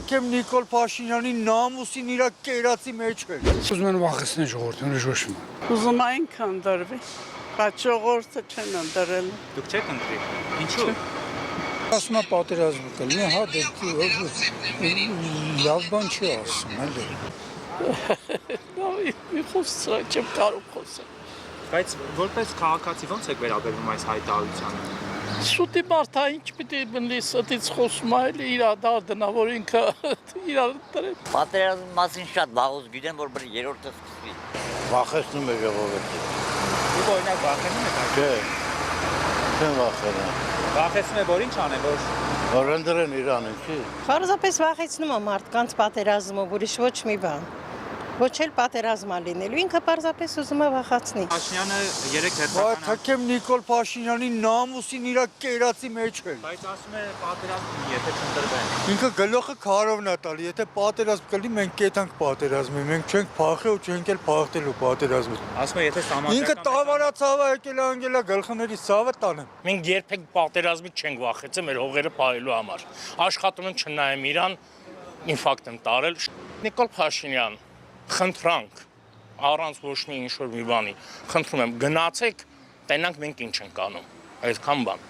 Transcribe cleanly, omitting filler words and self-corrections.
թքեմ Նիկոլ Փաշինյանի նամուսին իր կերածի մեջ է։ Ուզում են վախեցնել ժողովրդին, ոչ մի։ Ուզում այն քանդրվի, բայց ժողովուրդը չեն ընդրել։ Դուք չեք ընտրի։ Ինչու՞։ Ասում է պատերազմ կլինի, հա դե լավ բան չի ասում, էլի։ Մի խոսքը չեմ կարող խոսել։ Բայց որպես քաղաքացի ո՞նց եք վերաբերվում այս հայտարարությանը։ Շուտի մարդա ինչ պիտի բնի ստից խոսում է, էլի իր դարդնա, որ ինքը իր դրել։ Պատերազմի մասին շատ վաղուց գիտեմ, որ բրի երրորդը սկսվի։ Վախեցնում է ժողովուրդը։ Դուք օրինակ վախենում եք այդ։ Չէ։ Չեմ վախենա։ Վախեցնում եք որ ինչ անեն, Որ ընդրեն Իրանին, չի։ Պարզապես վախեցնում է մարդկանց պատերազմով, ուրիշ ոչ մի բան։ Ոչ էլ պատերազմա լինելու, ինքը պարզապես ուզում է վախացնի։ Փաշինյանը 3 Բայց հերթական թքեմ Նիկոլ Փաշինյանի նամուսին իր կերածի մեջ է։ բայց ասում է պատերազմ լինի, եթե չընտրվեն։ Ինքը գլուխը քարովն է տալի, եթե պատերազմ կլինի, մենք կետանք պատերազմի, մենք չենք փախի ու չենք էլ փախտելու պատերազմից։ Ասում է եթե սահմանական Ինքը տավարացավը եկել է անգելա գլխների ցավը տանեմ։ Մենք երբեք պատերազմից չենք վախեցել մեր հողերը պահելու համար։ Աշխատում եմ չնայեմ իրան, ինֆակտ եմ տարել։ Նիկոլ Փաշինյան, խնդրանք, առանց ոչ մի ինչ-որ մի բանի, խնդրում եմ գնացեք, տենանք մենք ինչ ենք անում, այդքան բան։